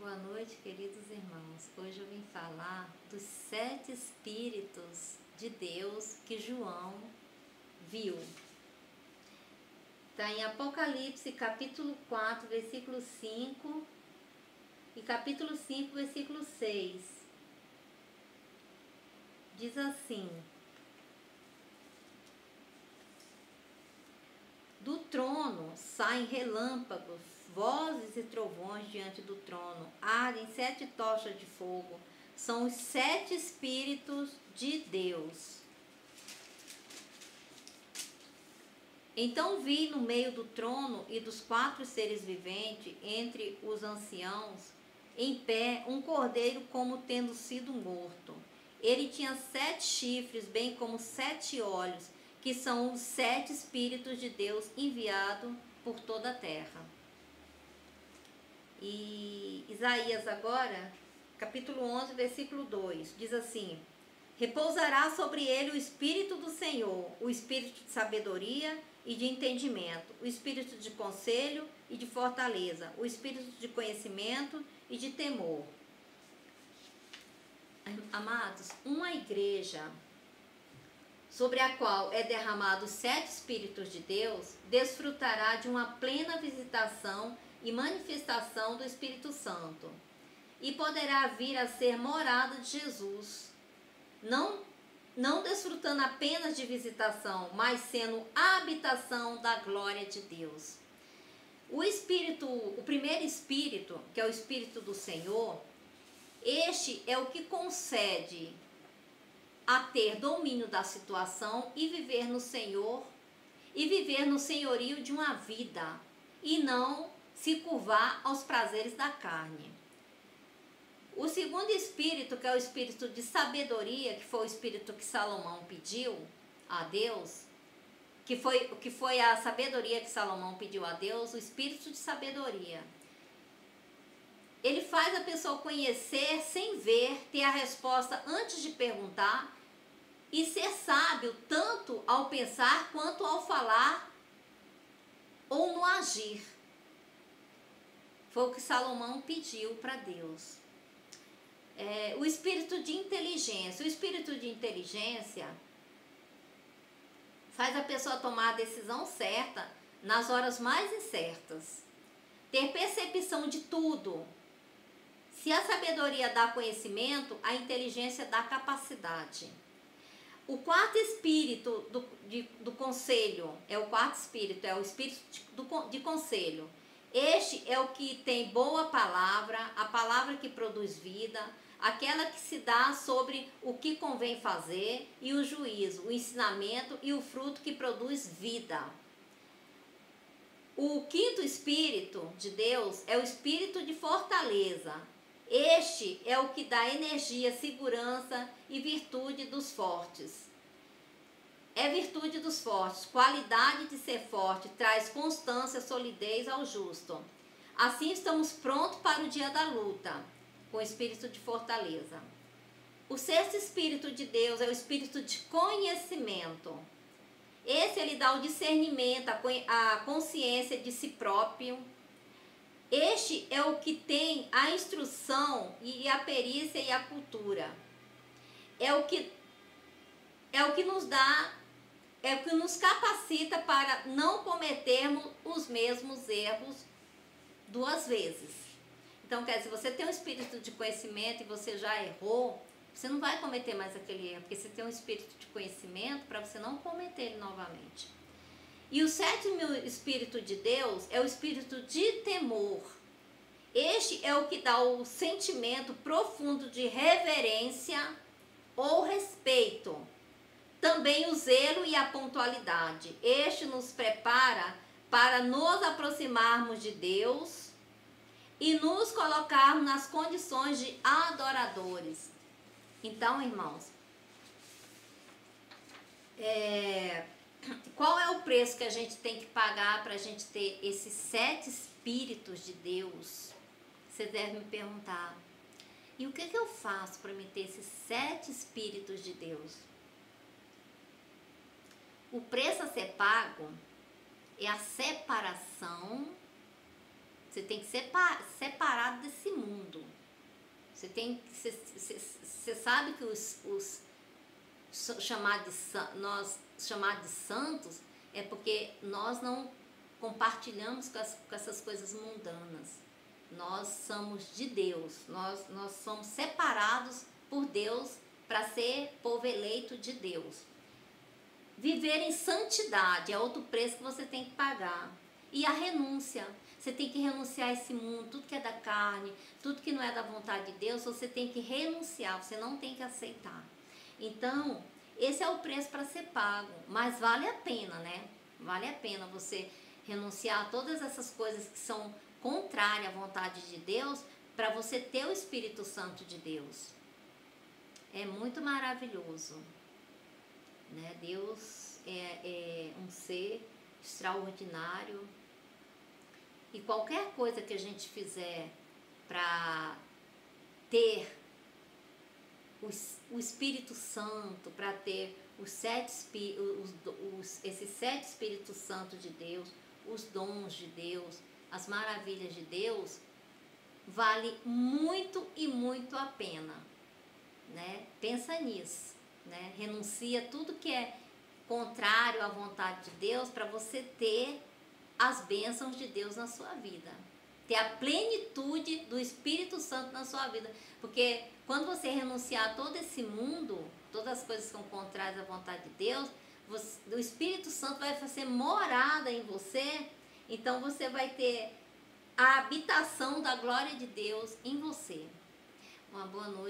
Boa noite, queridos irmãos. Hoje eu vim falar dos 7 Espíritos de Deus que João viu. Está em Apocalipse, capítulo 4, versículo 5 e capítulo 5, versículo 6. Diz assim: do trono saem relâmpagos, vozes e trovões diante do trono, ardem 7 tochas de fogo, são os 7 Espíritos de Deus. Então vi no meio do trono e dos 4 seres viventes, entre os anciãos, em pé, um cordeiro como tendo sido morto. Ele tinha 7 chifres, bem como 7 olhos, que são os 7 Espíritos de Deus enviados por toda a terra. E Isaías agora, capítulo 11, versículo 2, diz assim: repousará sobre ele o Espírito do Senhor, o Espírito de sabedoria e de entendimento, o Espírito de conselho e de fortaleza, o Espírito de conhecimento e de temor. Amados, uma igreja sobre a qual é derramado os 7 Espíritos de Deus, desfrutará de uma plena visitação e manifestação do Espírito Santo, e poderá vir a ser morada de Jesus, não desfrutando apenas de visitação, mas sendo a habitação da glória de Deus. O primeiro Espírito, que é o Espírito do Senhor, este é o que concede a ter domínio da situação e viver no Senhor, e viver no senhorio de uma vida, e não se curvar aos prazeres da carne. O segundo Espírito, que é o Espírito de sabedoria, que foi o Espírito que Salomão pediu a Deus, que foi a sabedoria que Salomão pediu a Deus, o Espírito de sabedoria. Ele faz a pessoa conhecer sem ver, ter a resposta antes de perguntar e ser sábio tanto ao pensar quanto ao falar ou no agir. Foi o que Salomão pediu para Deus. O espírito de inteligência. O espírito de inteligência faz a pessoa tomar a decisão certa nas horas mais incertas. Ter percepção de tudo. Se a sabedoria dá conhecimento, a inteligência dá capacidade. O quarto espírito do conselho, é o quarto espírito, é o espírito de conselho. Este é o que tem boa palavra, a palavra que produz vida, aquela que se dá sobre o que convém fazer, e o juízo, o ensinamento e o fruto que produz vida. O quinto espírito de Deus é o espírito de fortaleza. Este é o que dá energia, segurança e virtude dos fortes. É virtude dos fortes, qualidade de ser forte, traz constância, solidez ao justo. Assim estamos prontos para o dia da luta, com o espírito de fortaleza. O sexto espírito de Deus é o espírito de conhecimento. Esse ele dá o discernimento, a consciência de si próprio. Este é o que tem a instrução e a perícia e a cultura. É o que nos dá, é o que nos capacita para não cometermos os mesmos erros 2 vezes. Então, quer dizer, se você tem um espírito de conhecimento e você já errou, você não vai cometer mais aquele erro, porque você tem um espírito de conhecimento para você não cometer ele novamente. E o 7º Espírito de Deus é o espírito de temor. Este é o que dá o sentimento profundo de reverência ou respeito. Também o zelo e a pontualidade. Este nos prepara para nos aproximarmos de Deus e nos colocarmos nas condições de adoradores. Então, irmãos, qual é o preço que a gente tem que pagar para a gente ter esses 7 Espíritos de Deus? Você deve me perguntar. E o que eu faço para me ter esses 7 Espíritos de Deus? O preço a ser pago é a separação Você tem que ser separado desse mundo. Você sabe que os nós chamados de santos é porque nós não compartilhamos com essas coisas mundanas. Nós somos de Deus, nós somos separados por Deus para ser povo eleito de Deus. Viver em santidade é outro preço que você tem que pagar. E a renúncia. Você tem que renunciar a esse mundo, tudo que é da carne, tudo que não é da vontade de Deus, você tem que renunciar, você não tem que aceitar. Então, esse é o preço para ser pago, mas vale a pena, né? Vale a pena você renunciar a todas essas coisas que são contrárias à vontade de Deus, para você ter o Espírito Santo de Deus. É muito maravilhoso, né? Deus é um ser extraordinário. E qualquer coisa que a gente fizer para ter o Espírito Santo, para ter esses 7 Espíritos Santos de Deus, os dons de Deus, as maravilhas de Deus, vale muito e muito a pena, né? Pensa nisso, né? Renuncia tudo que é contrário à vontade de Deus para você ter as bênçãos de Deus na sua vida, ter a plenitude do Espírito Santo na sua vida, porque quando você renunciar a todo esse mundo, todas as coisas que são contrárias à vontade de Deus, o Espírito Santo vai fazer morada em você, então você vai ter a habitação da glória de Deus em você. Uma boa noite.